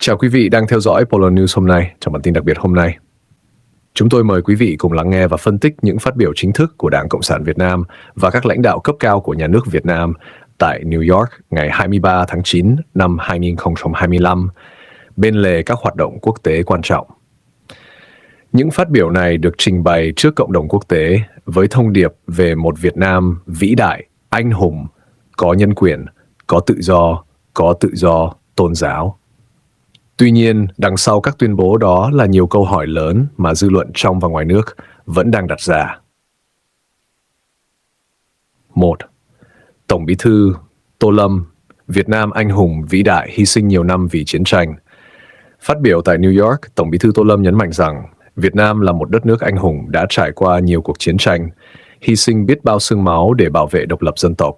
Chào quý vị đang theo dõi Polar News hôm nay. Trong bản tin đặc biệt hôm nay, chúng tôi mời quý vị cùng lắng nghe và phân tích những phát biểu chính thức của Đảng Cộng sản Việt Nam và các lãnh đạo cấp cao của nhà nước Việt Nam tại New York ngày 23 tháng 9 năm 2025, bên lề các hoạt động quốc tế quan trọng. Những phát biểu này được trình bày trước cộng đồng quốc tế với thông điệp về một Việt Nam vĩ đại, anh hùng, có nhân quyền, có tự do tôn giáo. Tuy nhiên, đằng sau các tuyên bố đó là nhiều câu hỏi lớn mà dư luận trong và ngoài nước vẫn đang đặt ra. 1. Tổng Bí thư Tô Lâm, Việt Nam anh hùng vĩ đại hy sinh nhiều năm vì chiến tranh. Phát biểu tại New York, Tổng Bí thư Tô Lâm nhấn mạnh rằng Việt Nam là một đất nước anh hùng đã trải qua nhiều cuộc chiến tranh, hy sinh biết bao xương máu để bảo vệ độc lập dân tộc.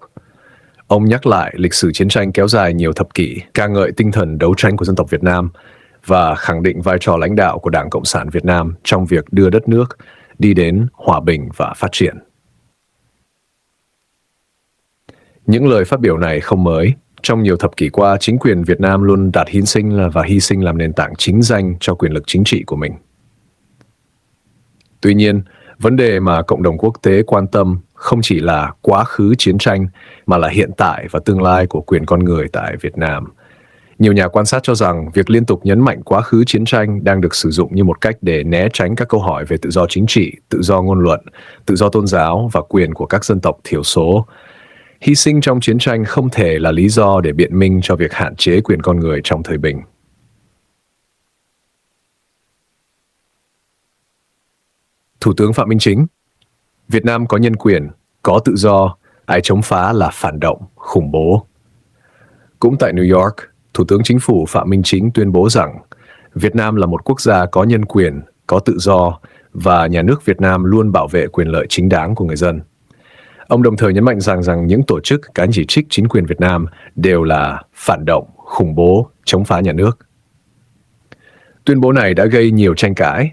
Ông nhắc lại lịch sử chiến tranh kéo dài nhiều thập kỷ, ca ngợi tinh thần đấu tranh của dân tộc Việt Nam và khẳng định vai trò lãnh đạo của Đảng Cộng sản Việt Nam trong việc đưa đất nước đi đến hòa bình và phát triển. Những lời phát biểu này không mới. Trong nhiều thập kỷ qua, chính quyền Việt Nam luôn đặt hy sinh làm nền tảng chính danh cho quyền lực chính trị của mình. Tuy nhiên, vấn đề mà cộng đồng quốc tế quan tâm không chỉ là quá khứ chiến tranh, mà là hiện tại và tương lai của quyền con người tại Việt Nam. Nhiều nhà quan sát cho rằng việc liên tục nhấn mạnh quá khứ chiến tranh đang được sử dụng như một cách để né tránh các câu hỏi về tự do chính trị, tự do ngôn luận, tự do tôn giáo và quyền của các dân tộc thiểu số. Hy sinh trong chiến tranh không thể là lý do để biện minh cho việc hạn chế quyền con người trong thời bình. Thủ tướng Phạm Minh Chính: Việt Nam có nhân quyền, có tự do, ai chống phá là phản động, khủng bố. Cũng tại New York, Thủ tướng Chính phủ Phạm Minh Chính tuyên bố rằng Việt Nam là một quốc gia có nhân quyền, có tự do và nhà nước Việt Nam luôn bảo vệ quyền lợi chính đáng của người dân. Ông đồng thời nhấn mạnh rằng những tổ chức cá nhân chỉ trích chính quyền Việt Nam đều là phản động, khủng bố, chống phá nhà nước. Tuyên bố này đã gây nhiều tranh cãi,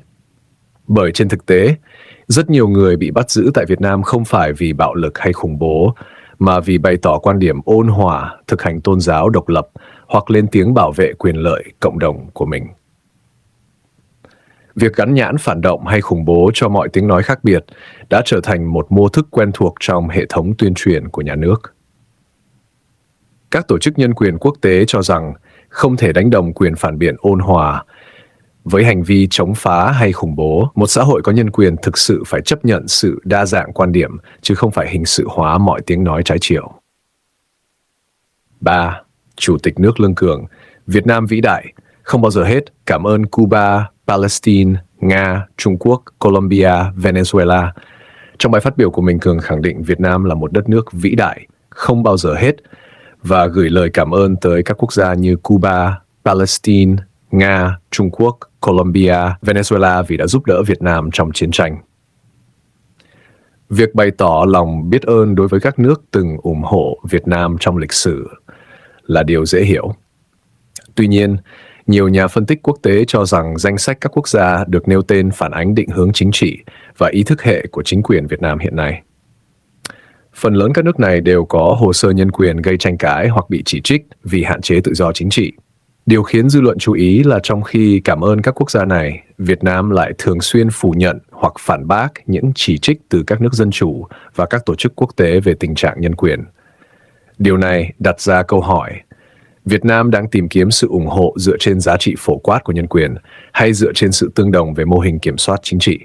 bởi trên thực tế, rất nhiều người bị bắt giữ tại Việt Nam không phải vì bạo lực hay khủng bố, mà vì bày tỏ quan điểm ôn hòa, thực hành tôn giáo độc lập hoặc lên tiếng bảo vệ quyền lợi cộng đồng của mình. Việc gắn nhãn phản động hay khủng bố cho mọi tiếng nói khác biệt đã trở thành một mô thức quen thuộc trong hệ thống tuyên truyền của nhà nước. Các tổ chức nhân quyền quốc tế cho rằng không thể đánh đồng quyền phản biện ôn hòa với hành vi chống phá hay khủng bố. Một xã hội có nhân quyền thực sự phải chấp nhận sự đa dạng quan điểm, chứ không phải hình sự hóa mọi tiếng nói trái chiều. 3. Chủ tịch nước Lương Cường: Việt Nam vĩ đại, không bao giờ hết cảm ơn Cuba, Palestine, Nga, Trung Quốc, Colombia, Venezuela. Trong bài phát biểu của mình, Cường khẳng định Việt Nam là một đất nước vĩ đại, không bao giờ hết, và gửi lời cảm ơn tới các quốc gia như Cuba, Palestine, Nga, Trung Quốc, Colombia, Venezuela vì đã giúp đỡ Việt Nam trong chiến tranh. Việc bày tỏ lòng biết ơn đối với các nước từng ủng hộ Việt Nam trong lịch sử là điều dễ hiểu. Tuy nhiên, nhiều nhà phân tích quốc tế cho rằng danh sách các quốc gia được nêu tên phản ánh định hướng chính trị và ý thức hệ của chính quyền Việt Nam hiện nay. Phần lớn các nước này đều có hồ sơ nhân quyền gây tranh cãi hoặc bị chỉ trích vì hạn chế tự do chính trị. Điều khiến dư luận chú ý là trong khi cảm ơn các quốc gia này, Việt Nam lại thường xuyên phủ nhận hoặc phản bác những chỉ trích từ các nước dân chủ và các tổ chức quốc tế về tình trạng nhân quyền. Điều này đặt ra câu hỏi: Việt Nam đang tìm kiếm sự ủng hộ dựa trên giá trị phổ quát của nhân quyền hay dựa trên sự tương đồng về mô hình kiểm soát chính trị?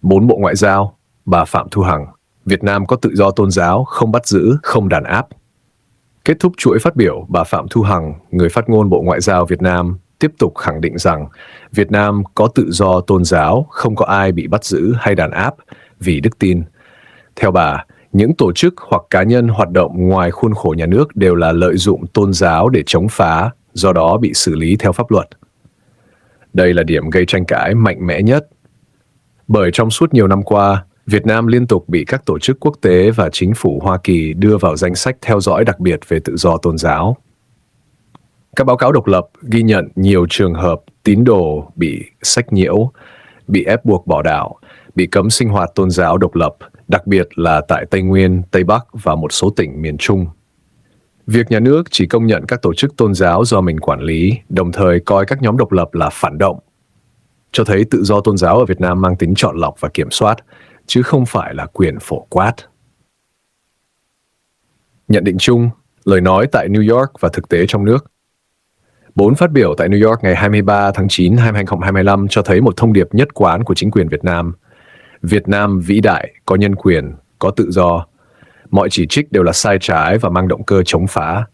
4. Bộ Ngoại giao, bà Phạm Thu Hằng: Việt Nam có tự do tôn giáo, không bắt giữ, không đàn áp. Kết thúc chuỗi phát biểu, bà Phạm Thu Hằng, người phát ngôn Bộ Ngoại giao Việt Nam, tiếp tục khẳng định rằng Việt Nam có tự do tôn giáo, không có ai bị bắt giữ hay đàn áp vì đức tin. Theo bà, những tổ chức hoặc cá nhân hoạt động ngoài khuôn khổ nhà nước đều là lợi dụng tôn giáo để chống phá, do đó bị xử lý theo pháp luật. Đây là điểm gây tranh cãi mạnh mẽ nhất, bởi trong suốt nhiều năm qua, Việt Nam liên tục bị các tổ chức quốc tế và chính phủ Hoa Kỳ đưa vào danh sách theo dõi đặc biệt về tự do tôn giáo. Các báo cáo độc lập ghi nhận nhiều trường hợp tín đồ bị sách nhiễu, bị ép buộc bỏ đạo, bị cấm sinh hoạt tôn giáo độc lập, đặc biệt là tại Tây Nguyên, Tây Bắc và một số tỉnh miền Trung. Việc nhà nước chỉ công nhận các tổ chức tôn giáo do mình quản lý, đồng thời coi các nhóm độc lập là phản động, cho thấy tự do tôn giáo ở Việt Nam mang tính chọn lọc và kiểm soát, chứ không phải là quyền phổ quát. Nhận định chung, lời nói tại New York và thực tế trong nước. 4 phát biểu tại New York ngày 23 tháng 9 năm 2025 cho thấy một thông điệp nhất quán của chính quyền Việt Nam. Việt Nam vĩ đại, có nhân quyền, có tự do. Mọi chỉ trích đều là sai trái và mang động cơ chống phá.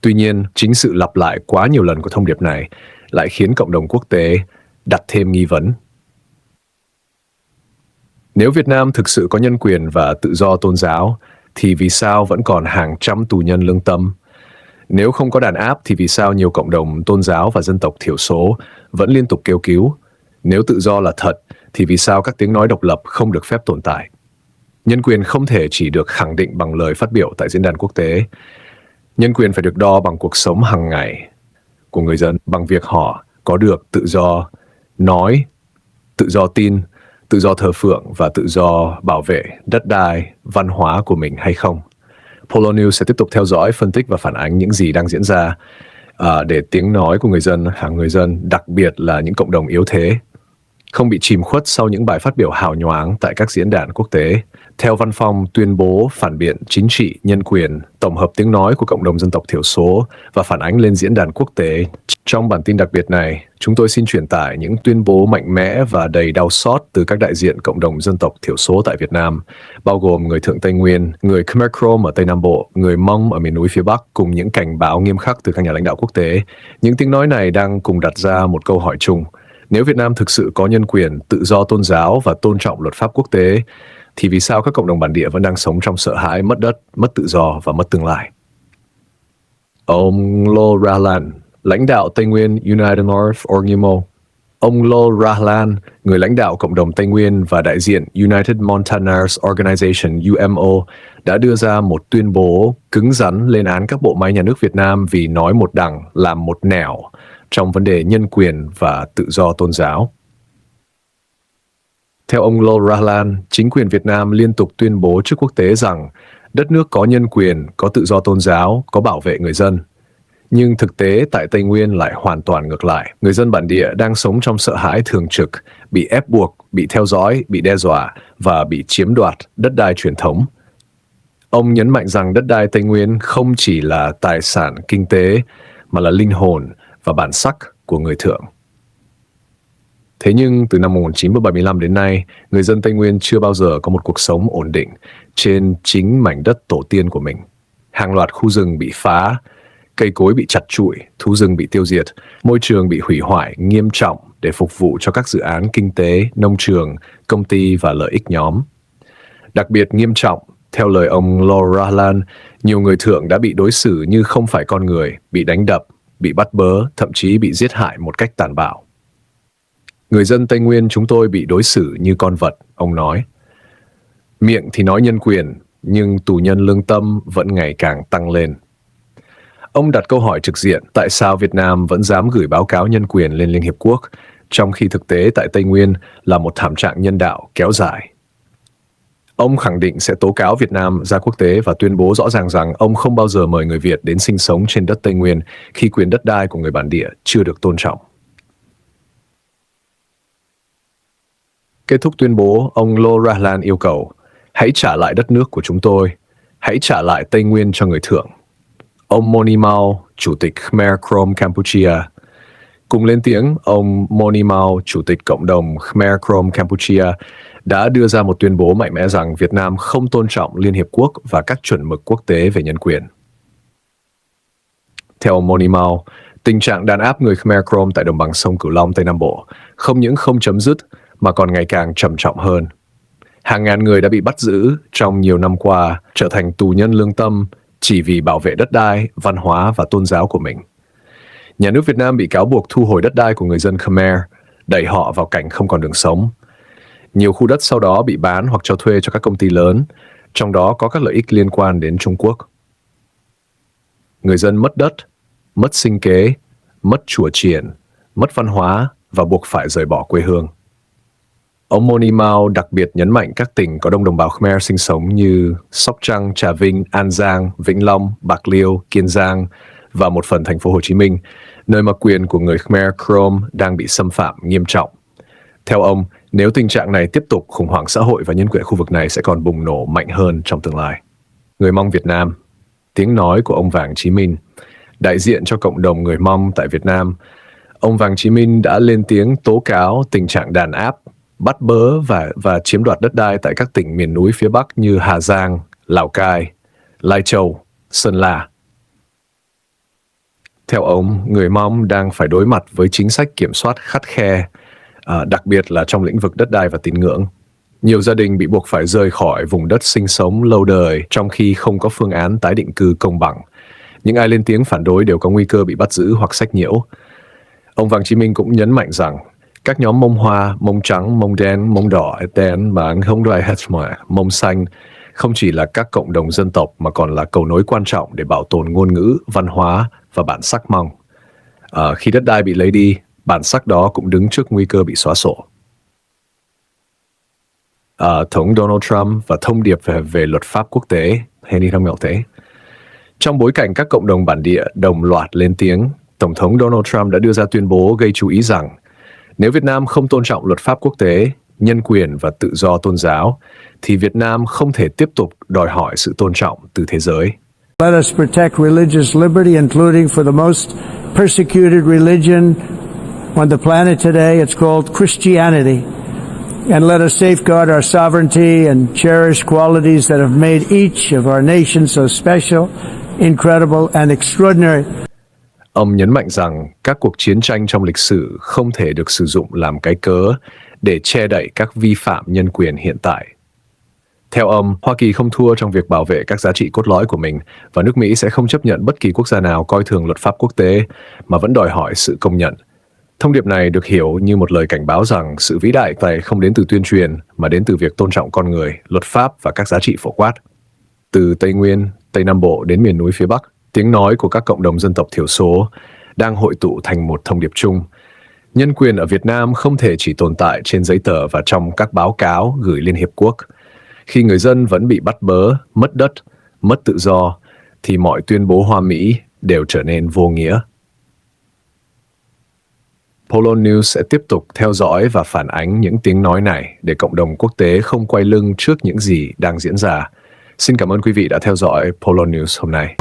Tuy nhiên, chính sự lặp lại quá nhiều lần của thông điệp này lại khiến cộng đồng quốc tế đặt thêm nghi vấn. Nếu Việt Nam thực sự có nhân quyền và tự do tôn giáo, thì vì sao vẫn còn hàng trăm tù nhân lương tâm? Nếu không có đàn áp thì vì sao nhiều cộng đồng tôn giáo và dân tộc thiểu số vẫn liên tục kêu cứu? Nếu tự do là thật, thì vì sao các tiếng nói độc lập không được phép tồn tại? Nhân quyền không thể chỉ được khẳng định bằng lời phát biểu tại diễn đàn quốc tế. Nhân quyền phải được đo bằng cuộc sống hàng ngày của người dân, bằng việc họ có được tự do nói, tự do tin, tự do thờ phượng và tự do bảo vệ đất đai, văn hóa của mình hay không. Polo News sẽ tiếp tục theo dõi, phân tích và phản ánh những gì đang diễn ra để tiếng nói của người dân, đặc biệt là những cộng đồng yếu thế, không bị chìm khuất sau những bài phát biểu hào nhoáng tại các diễn đàn quốc tế. Theo Văn phòng tuyên bố phản biện chính trị, nhân quyền, tổng hợp tiếng nói của cộng đồng dân tộc thiểu số và phản ánh lên diễn đàn quốc tế. Trong bản tin đặc biệt này, chúng tôi xin truyền tải những tuyên bố mạnh mẽ và đầy đau xót từ các đại diện cộng đồng dân tộc thiểu số tại Việt Nam, bao gồm người Thượng Tây Nguyên, người Khmer Krom ở Tây Nam Bộ, người Mông ở miền núi phía Bắc, cùng những cảnh báo nghiêm khắc từ các nhà lãnh đạo quốc tế. Những tiếng nói này đang cùng đặt ra một câu hỏi chung. Nếu Việt Nam thực sự có nhân quyền, tự do tôn giáo và tôn trọng luật pháp quốc tế, thì vì sao các cộng đồng bản địa vẫn đang sống trong sợ hãi, mất đất, mất tự do và mất tương lai? Ông Lo Rahlan, lãnh đạo Tây Nguyên United North Orgimo. Ông Lo Rahlan, người lãnh đạo cộng đồng Tây Nguyên và đại diện United Montanars Organization UMO, đã đưa ra một tuyên bố cứng rắn lên án các bộ máy nhà nước Việt Nam vì nói một đằng, làm một nẻo trong vấn đề nhân quyền và tự do tôn giáo. Theo ông Lo Rahlan, chính quyền Việt Nam liên tục tuyên bố trước quốc tế rằng đất nước có nhân quyền, có tự do tôn giáo, có bảo vệ người dân. Nhưng thực tế tại Tây Nguyên lại hoàn toàn ngược lại. Người dân bản địa đang sống trong sợ hãi thường trực, bị ép buộc, bị theo dõi, bị đe dọa và bị chiếm đoạt đất đai truyền thống. Ông nhấn mạnh rằng đất đai Tây Nguyên không chỉ là tài sản kinh tế, mà là linh hồn và bản sắc của người Thượng. Thế nhưng từ năm 1975 đến nay, người dân Tây Nguyên chưa bao giờ có một cuộc sống ổn định trên chính mảnh đất tổ tiên của mình. Hàng loạt khu rừng bị phá, cây cối bị chặt trụi, thú rừng bị tiêu diệt, môi trường bị hủy hoại nghiêm trọng để phục vụ cho các dự án kinh tế, nông trường, công ty và lợi ích nhóm. Đặc biệt nghiêm trọng, theo lời ông Lo Rahlan, nhiều người Thượng đã bị đối xử như không phải con người, bị đánh đập, bị bắt bớ, thậm chí bị giết hại một cách tàn bạo. Người dân Tây Nguyên chúng tôi bị đối xử như con vật, ông nói. Miệng thì nói nhân quyền, nhưng tù nhân lương tâm vẫn ngày càng tăng lên. Ông đặt câu hỏi trực diện tại sao Việt Nam vẫn dám gửi báo cáo nhân quyền lên Liên Hiệp Quốc, trong khi thực tế tại Tây Nguyên là một thảm trạng nhân đạo kéo dài. Ông khẳng định sẽ tố cáo Việt Nam ra quốc tế và tuyên bố rõ ràng rằng ông không bao giờ mời người Việt đến sinh sống trên đất Tây Nguyên khi quyền đất đai của người bản địa chưa được tôn trọng. Kết thúc tuyên bố, ông Lo Rahlan yêu cầu, hãy trả lại đất nước của chúng tôi, hãy trả lại Tây Nguyên cho người Thượng. Ông Moni Mao, Chủ tịch Khmer Krom Campuchia. Cùng lên tiếng, ông Moni Mao, Chủ tịch Cộng đồng Khmer Krom Campuchia, đã đưa ra một tuyên bố mạnh mẽ rằng Việt Nam không tôn trọng Liên Hiệp Quốc và các chuẩn mực quốc tế về nhân quyền. Theo ông Moni Mao, tình trạng đàn áp người Khmer Krom tại đồng bằng sông Cửu Long, Tây Nam Bộ không những không chấm dứt mà còn ngày càng trầm trọng hơn. Hàng ngàn người đã bị bắt giữ trong nhiều năm qua, trở thành tù nhân lương tâm chỉ vì bảo vệ đất đai, văn hóa và tôn giáo của mình. Nhà nước Việt Nam bị cáo buộc thu hồi đất đai của người dân Khmer, đẩy họ vào cảnh không còn đường sống. Nhiều khu đất sau đó bị bán hoặc cho thuê cho các công ty lớn, trong đó có các lợi ích liên quan đến Trung Quốc. Người dân mất đất, mất sinh kế, mất chùa chiền, mất văn hóa và buộc phải rời bỏ quê hương. Ông Monimao đặc biệt nhấn mạnh các tỉnh có đông đồng bào Khmer sinh sống như Sóc Trăng, Trà Vinh, An Giang, Vĩnh Long, Bạc Liêu, Kiên Giang và một phần thành phố Hồ Chí Minh, nơi mà quyền của người Khmer Krom đang bị xâm phạm nghiêm trọng. Theo ông, nếu tình trạng này tiếp tục, khủng hoảng xã hội và nhân quyền khu vực này sẽ còn bùng nổ mạnh hơn trong tương lai. Người Mông Việt Nam. Tiếng nói của ông Vàng Chí Minh, đại diện cho cộng đồng người Mông tại Việt Nam. Ông Vàng Chí Minh đã lên tiếng tố cáo tình trạng đàn áp, bắt bớ và chiếm đoạt đất đai tại các tỉnh miền núi phía Bắc như Hà Giang, Lào Cai, Lai Châu, Sơn La. Theo ông, người Mông đang phải đối mặt với chính sách kiểm soát khắt khe, đặc biệt là trong lĩnh vực đất đai và tín ngưỡng. Nhiều gia đình bị buộc phải rời khỏi vùng đất sinh sống lâu đời trong khi không có phương án tái định cư công bằng. Những ai lên tiếng phản đối đều có nguy cơ bị bắt giữ hoặc sách nhiễu. Ông Vàng Chí Minh cũng nhấn mạnh rằng các nhóm Mông Hoa, Mông Trắng, Mông Đen, Mông Đỏ, Đen và không đoài hết mà Mông Xanh không chỉ là các cộng đồng dân tộc mà còn là cầu nối quan trọng để bảo tồn ngôn ngữ, văn hóa và bản sắc Mông. Khi đất đai bị lấy đi, bản sắc đó cũng đứng trước nguy cơ bị xóa sổ. Tổng Donald Trump và thông điệp về luật pháp quốc tế, trong bối cảnh các cộng đồng bản địa đồng loạt lên tiếng, Tổng thống Donald Trump đã đưa ra tuyên bố gây chú ý rằng nếu Việt Nam không tôn trọng luật pháp quốc tế, nhân quyền và tự do tôn giáo, thì Việt Nam không thể tiếp tục đòi hỏi sự tôn trọng từ thế giới. Let us protect religious liberty, including for the most persecuted religion on the planet today. It's called Christianity. And let us safeguard our sovereignty and cherish qualities that have made each of our nations so special, incredible and extraordinary. Ông nhấn mạnh rằng các cuộc chiến tranh trong lịch sử không thể được sử dụng làm cái cớ để che đậy các vi phạm nhân quyền hiện tại. Theo ông, Hoa Kỳ không thua trong việc bảo vệ các giá trị cốt lõi của mình và nước Mỹ sẽ không chấp nhận bất kỳ quốc gia nào coi thường luật pháp quốc tế mà vẫn đòi hỏi sự công nhận. Thông điệp này được hiểu như một lời cảnh báo rằng sự vĩ đại này không đến từ tuyên truyền mà đến từ việc tôn trọng con người, luật pháp và các giá trị phổ quát. Từ Tây Nguyên, Tây Nam Bộ đến miền núi phía Bắc, tiếng nói của các cộng đồng dân tộc thiểu số đang hội tụ thành một thông điệp chung. Nhân quyền ở Việt Nam không thể chỉ tồn tại trên giấy tờ và trong các báo cáo gửi Liên Hiệp Quốc. Khi người dân vẫn bị bắt bớ, mất đất, mất tự do, thì mọi tuyên bố Hoa Mỹ đều trở nên vô nghĩa. Polo News sẽ tiếp tục theo dõi và phản ánh những tiếng nói này để cộng đồng quốc tế không quay lưng trước những gì đang diễn ra. Xin cảm ơn quý vị đã theo dõi Polo News hôm nay.